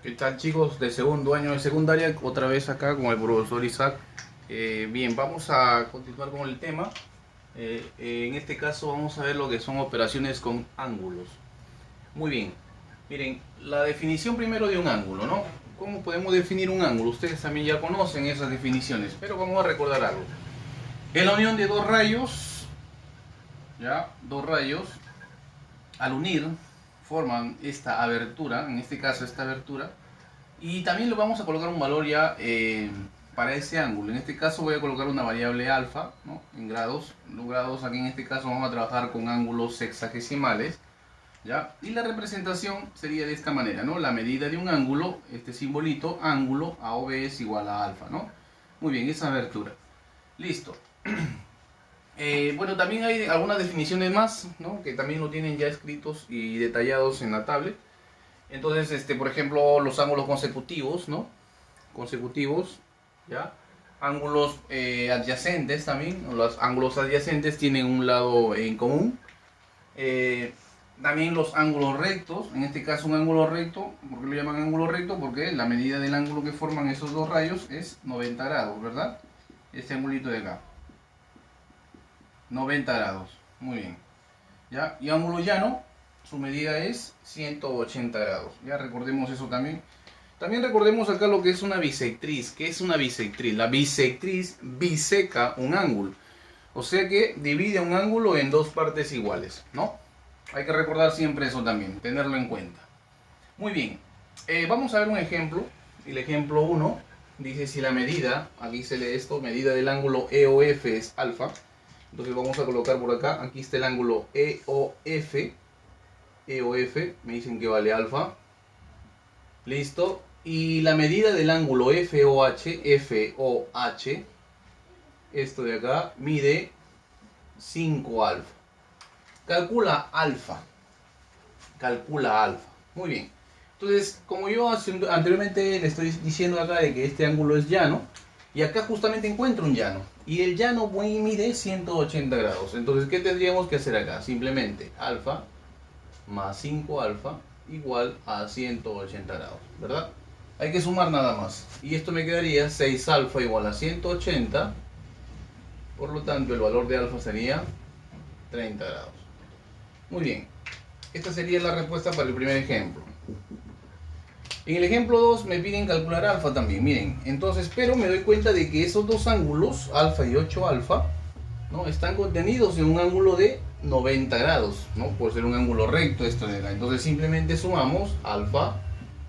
¿Qué tal, chicos de segundo año de secundaria? Otra vez acá con el profesor Isaac. Bien, vamos a continuar con el tema. En este caso vamos a ver lo que son operaciones con ángulos. Muy bien, miren, la definición primero de un ángulo, ¿no? ¿Cómo podemos definir un ángulo? Ustedes también ya conocen esas definiciones, pero vamos a recordar algo. Es la unión de dos rayos, ¿ya? Dos rayos, al unir, forman esta abertura, en este caso esta abertura. Y también le vamos a colocar un valor ya para ese ángulo. En este caso voy a colocar una variable alfa, ¿no? En grados. Los grados aquí en este caso vamos a trabajar con ángulos sexagesimales, ¿ya? Y la representación sería de esta manera, ¿no? La medida de un ángulo, este simbolito, ángulo a o b es igual a alfa, ¿no? Muy bien, esa abertura. Listo. Bueno, también hay algunas definiciones más, ¿no? Que también lo tienen ya escritos y detallados en la tablet. Entonces, por ejemplo, los ángulos consecutivos, ¿no? Consecutivos, ¿ya? Ángulos adyacentes también, los ángulos adyacentes tienen un lado en común. Eh, También los ángulos rectos, en este caso un ángulo recto, ¿por qué lo llaman ángulo recto? Porque la medida del ángulo que forman esos dos rayos es 90 grados, ¿verdad? Este angulito de acá, 90 grados, muy bien. ¿Ya? Y ángulo llano, su medida es 180 grados, ya recordemos eso también. También recordemos acá lo que es una bisectriz. ¿Qué es una bisectriz? La bisectriz biseca un ángulo. O sea que divide un ángulo en dos partes iguales, ¿no? Hay que recordar siempre eso también, tenerlo en cuenta. Muy bien, vamos a ver un ejemplo. El ejemplo 1 dice si la medida, aquí se lee esto, medida del ángulo EOF es alfa. Entonces vamos a colocar por acá, aquí está el ángulo EOF. EOF, me dicen que vale alfa. Listo. Y la medida del ángulo FOH, esto de acá, mide 5 alfa. Calcula alfa. Calcula alfa. Muy bien. Entonces, como yo anteriormente le estoy diciendo acá de que este ángulo es llano, y acá justamente encuentro un llano. Y el llano mide 180 grados. Entonces, ¿qué tendríamos que hacer acá? Simplemente alfa más 5 alfa igual a 180 grados, ¿verdad? Hay que sumar nada más. Y esto me quedaría 6 alfa igual a 180. Por lo tanto, el valor de alfa sería 30 grados. Muy bien. Esta sería la respuesta para el primer ejemplo. En el ejemplo 2 me piden calcular alfa también. Miren, entonces, pero me doy cuenta de que esos dos ángulos, alfa y 8 alfa, ¿no? Están contenidos en un ángulo de 90 grados, ¿no? Por ser un ángulo recto esto de acá. Entonces simplemente sumamos alfa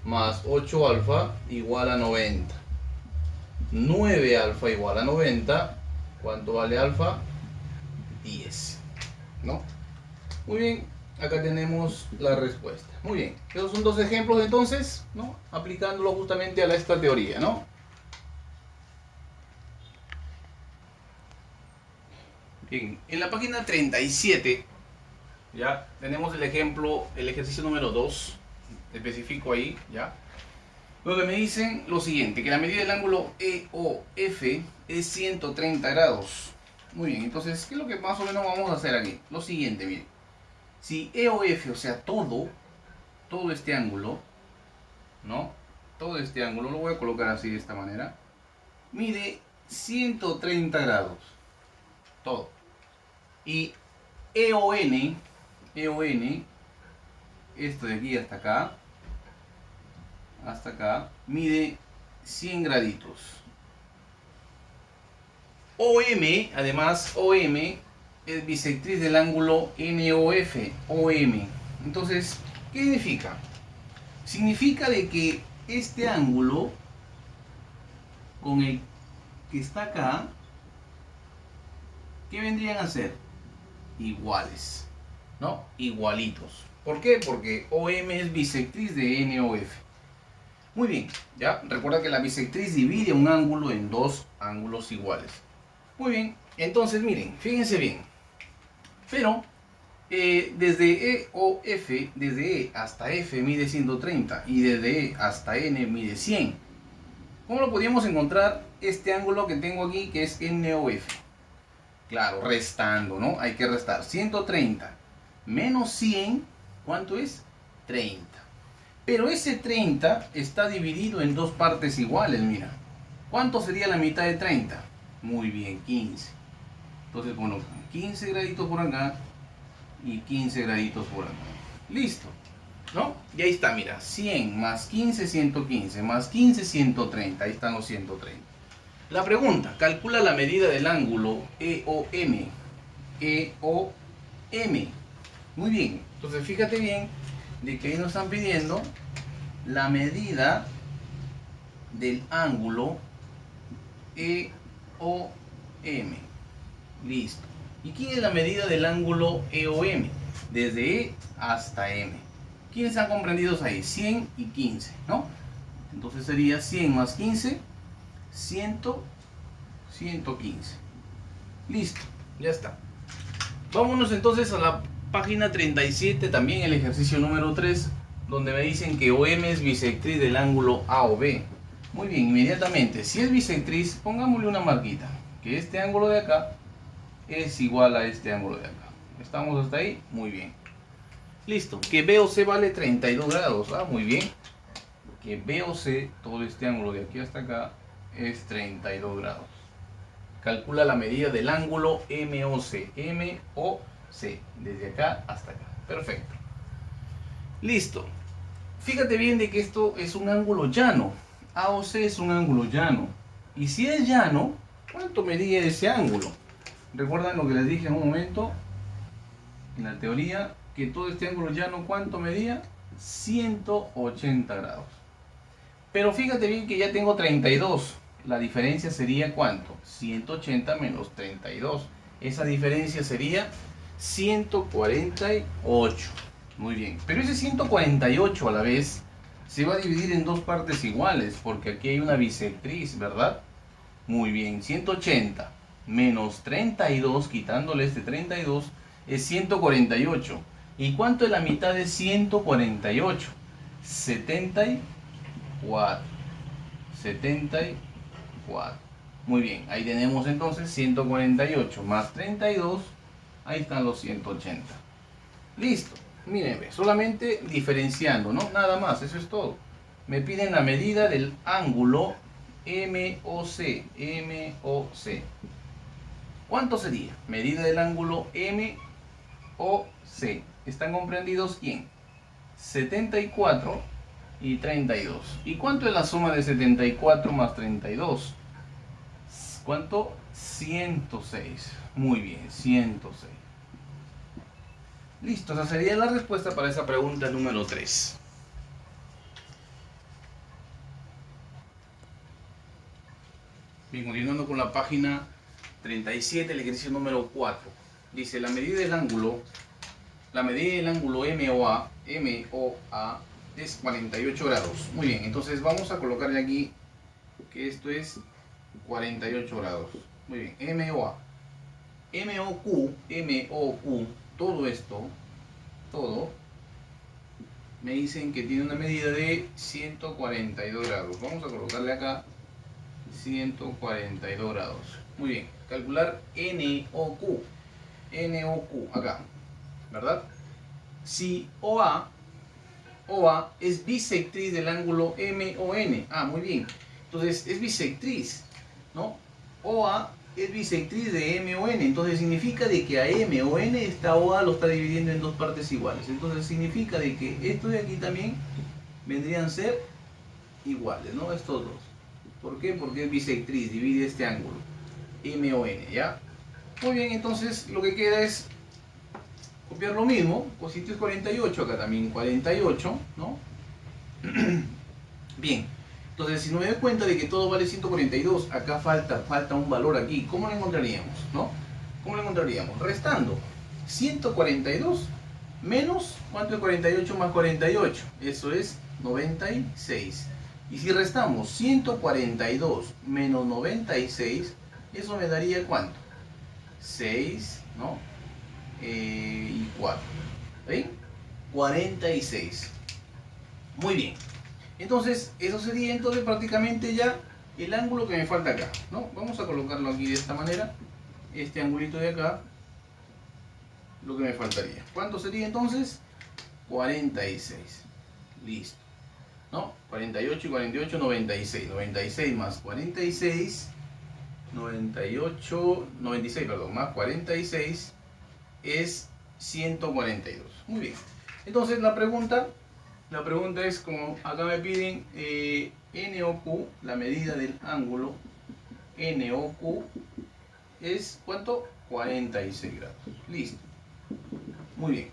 más 8 alfa igual a 90. 9 alfa igual a 90. ¿Cuánto vale alfa? 10. ¿No? Muy bien, acá tenemos la respuesta. Muy bien, esos son dos ejemplos entonces, ¿no? Aplicándolo justamente a esta teoría, ¿no? Bien, en la página 37 ya tenemos el ejemplo, el ejercicio número 2, especifico ahí, ¿ya? Donde me dicen lo siguiente, que la medida del ángulo EOF es 130 grados. Muy bien, entonces, ¿qué es lo que más o menos vamos a hacer aquí? Lo siguiente, miren. Si EOF, o sea, todo este ángulo, ¿no? Todo este ángulo, lo voy a colocar así de esta manera, mide 130 grados. Todo. Y EON, esto de aquí hasta acá, mide 100 graditos. Además, OM es bisectriz del ángulo NOF, OM. Entonces, ¿qué significa? Significa de que este ángulo con el que está acá, ¿qué vendrían a ser? Iguales, ¿no? Igualitos. ¿Por qué? Porque OM es bisectriz de NOF. Muy bien, ya recuerda que la bisectriz divide un ángulo en dos ángulos iguales. Muy bien, entonces miren, fíjense bien. Pero desde E o F, desde E hasta F mide 130 y desde E hasta N mide 100. ¿Cómo lo podríamos encontrar este ángulo que tengo aquí que es NOF? Claro, restando, ¿no? Hay que restar 130 menos 100, ¿cuánto es? 30. Pero ese 30 está dividido en dos partes iguales, mira. ¿Cuánto sería la mitad de 30? Muy bien, 15. Entonces, bueno, 15 graditos por acá y 15 graditos por acá. Listo, ¿no? Y ahí está, mira, 100 más 15, 115, más 15, 130. Ahí están los 130. La pregunta, calcula la medida del ángulo EOM. EOM. Muy bien, entonces fíjate bien de que ahí nos están pidiendo la medida del ángulo EOM. Listo. ¿Y quién es la medida del ángulo EOM? Desde E hasta M. ¿Quiénes están comprendidos ahí? 100 y 15, ¿no? Entonces sería 100 más 15, 100, 115. Listo, ya está. Vámonos entonces a la página 37, también el ejercicio número 3, donde me dicen que OM es bisectriz del ángulo AOB. Muy bien, inmediatamente, si es bisectriz, pongámosle una marquita, que este ángulo de acá es igual a este ángulo de acá. ¿Estamos hasta ahí? Muy bien. Listo, que BOC vale 32 grados. Ah, muy bien. Que BOC, todo este ángulo de aquí hasta acá, es 32 grados. Calcula la medida del ángulo MOC. MOC, desde acá hasta acá. Perfecto. Listo. Fíjate bien de que esto es un ángulo llano. AOC es un ángulo llano. Y si es llano, ¿cuánto medía ese ángulo? ¿Recuerdan lo que les dije en un momento? En la teoría, que todo este ángulo llano, ¿cuánto medía? 180 grados. Pero fíjate bien que ya tengo 32. La diferencia sería ¿cuánto? 180 menos 32. Esa diferencia sería 148. Muy bien. Pero ese 148 a la vez se va a dividir en dos partes iguales, porque aquí hay una bisectriz, ¿verdad? Muy bien. 180 menos 32, quitándole este 32, es 148. ¿Y cuánto es la mitad de 148? 74. 74. Muy bien, ahí tenemos entonces 148 más 32, ahí están los 180. Listo, miren, solamente diferenciando, ¿no? Nada más, eso es todo. Me piden la medida del ángulo MOC. MOC. ¿Cuánto sería? Medida del ángulo MOC. ¿Están comprendidos quién? 74 y 32. ¿Y cuánto es la suma de 74 más 32? ¿Cuánto? 106. Muy bien, 106. Listo, esa sería la respuesta para esa pregunta número 3. Bien, continuando con la página 37, el ejercicio número 4. Dice, la medida del ángulo MOA es 48 grados. Muy bien, entonces vamos a colocarle aquí que esto es 48 grados. Muy bien, MOA. MOQ, todo esto, me dicen que tiene una medida de 142 grados. Vamos a colocarle acá 142 grados. Muy bien, calcular NOQ. NOQ, acá, ¿verdad? Si OA es bisectriz del ángulo MON. Ah, muy bien. Entonces es bisectriz, ¿no? OA es bisectriz de MON. Entonces significa de que a MON esta OA lo está dividiendo en dos partes iguales. Entonces significa de que esto de aquí también vendrían a ser iguales, ¿no? Estos dos. ¿Por qué? Porque es bisectriz, divide este ángulo MON, ¿ya? Muy bien, entonces lo que queda es copiar lo mismo, pues si esto es 48, acá también 48, ¿no? Bien, entonces si no me doy cuenta de que todo vale 142, acá falta un valor aquí, ¿cómo lo encontraríamos, no? ¿Cómo lo encontraríamos? Restando 142 menos, ¿cuánto es 48 más 48? Eso es 96. Y si restamos 142 menos 96, eso me daría ¿cuánto? 6, ¿no? Y 4. ¿Ven? 46. Muy bien. Entonces, eso sería entonces prácticamente ya el ángulo que me falta acá, ¿no? Vamos a colocarlo aquí de esta manera. Este angulito de acá, lo que me faltaría. ¿Cuánto sería entonces? 46. Listo. ¿no? 48 y 48, 96. 96 más 46, 98, 96, perdón, más 46 es 142. Muy bien. Entonces la pregunta es, como acá me piden N o Q, la medida del ángulo N o Q es ¿cuánto? 46 grados. Listo. Muy bien.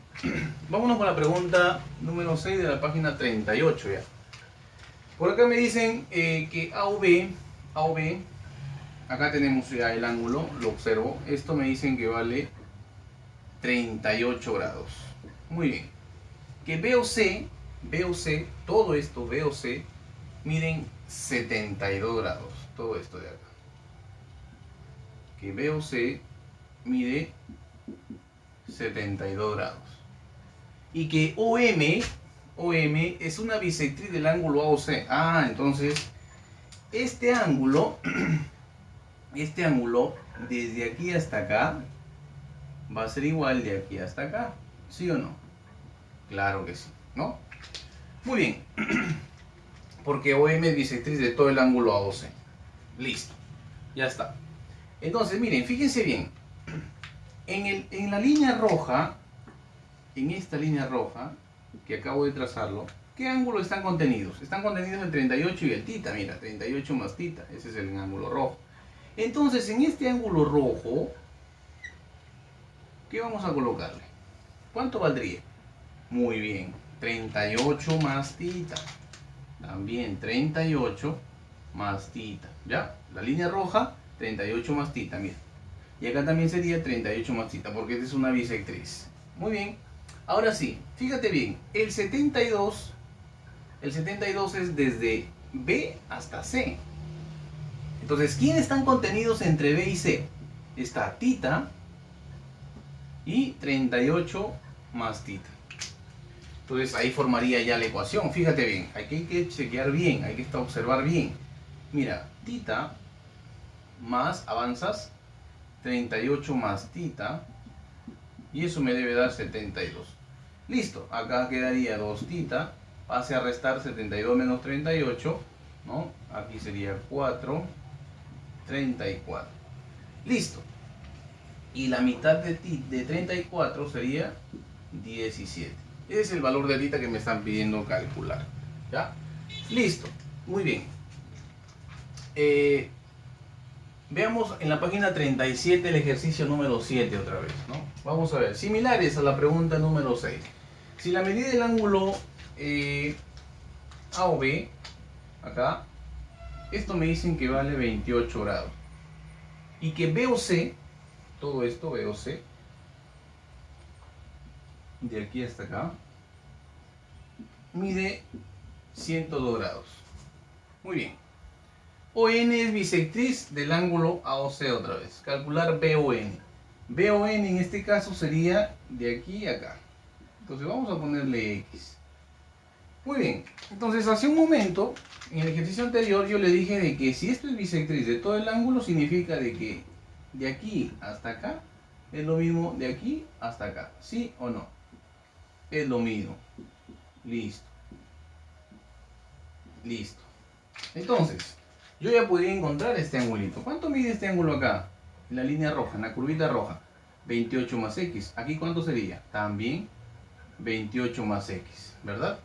Vámonos con la pregunta número 6 de la página 38 ya. Por acá me dicen que A o B, acá tenemos ya el ángulo, lo observo. Esto me dicen que vale 38 grados. Muy bien. Que B o C, todo esto B o C, miden 72 grados. Todo esto de acá. Que B o C mide 72 grados. Y que OM es una bisectriz del ángulo AOC. Ah, entonces este ángulo desde aquí hasta acá va a ser igual de aquí hasta acá. ¿Sí o no? Claro que sí, ¿no? Muy bien. Porque OM es bisectriz de todo el ángulo AOC. Listo. Ya está. Entonces, miren, fíjense bien. En la línea roja, en esta línea roja, que acabo de trazarlo, ¿qué ángulos están contenidos? Están contenidos el 38 y el tita, mira, 38 más tita, ese es el ángulo rojo. Entonces, en este ángulo rojo, ¿qué vamos a colocarle? ¿Cuánto valdría? Muy bien, 38 más tita. También 38 más tita, ¿ya? La línea roja, 38 más tita, mira. Y acá también sería 38 más tita, porque esta es una bisectriz. Muy bien. Ahora sí, fíjate bien, el 72 es desde B hasta C. Entonces, ¿quiénes están contenidos entre B y C? Está tita y 38 más tita. Entonces ahí formaría ya la ecuación. Fíjate bien, aquí hay que chequear bien, hay que observar bien. Mira, tita más, avanzas, 38 más tita, y eso me debe dar 72. Listo, acá quedaría 2 tita, pase a restar 72 menos 38, ¿no? Aquí sería 4, 34. Listo. Y la mitad de 34 sería 17. Ese es el valor de tita que me están pidiendo calcular. ¿Ya? Listo. Muy bien. Veamos en la página 37 el ejercicio número 7 otra vez, ¿no? Vamos a ver. Similares a la pregunta número 6. Si la medida del ángulo A o B, acá, esto me dicen que vale 28 grados. Y que B o C, todo esto B o C, de aquí hasta acá, mide 102 grados. Muy bien. ON es bisectriz del ángulo AOC otra vez. Calcular BON. BON en este caso sería de aquí a acá. Entonces vamos a ponerle X. Muy bien. Entonces hace un momento, en el ejercicio anterior, yo le dije de que si esto es bisectriz de todo el ángulo, significa de que de aquí hasta acá es lo mismo de aquí hasta acá. ¿Sí o no? Es lo mismo. Listo. Listo. Entonces, yo ya podría encontrar este angulito. ¿Cuánto mide este ángulo acá? En la línea roja, en la curvita roja. 28 más X. ¿Aquí cuánto sería? También 28 más X, ¿verdad?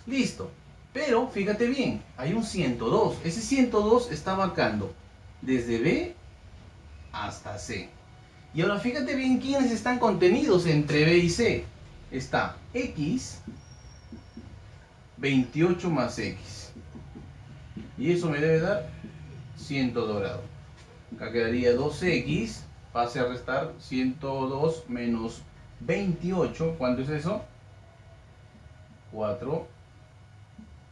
Listo. Pero, fíjate bien, hay un 102. Ese 102 está abarcando desde B hasta C. Y ahora fíjate bien quiénes están contenidos entre B y C. Está X, 28 más X. Y eso me debe dar 102 grados. Acá quedaría 2X, pase a restar 102 menos 28. ¿Cuánto es eso? 4,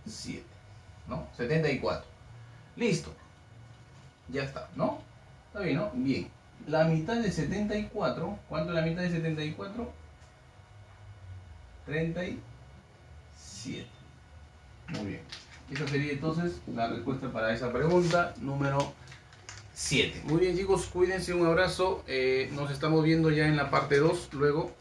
7. ¿No? 74. Listo. Ya está, ¿no? Está bien, ¿no? Bien. La mitad de 74, ¿cuánto es la mitad de 74? 37. Muy bien. Esa sería entonces la respuesta para esa pregunta número 7. Muy bien, chicos, cuídense, un abrazo. Nos estamos viendo ya en la parte 2 luego.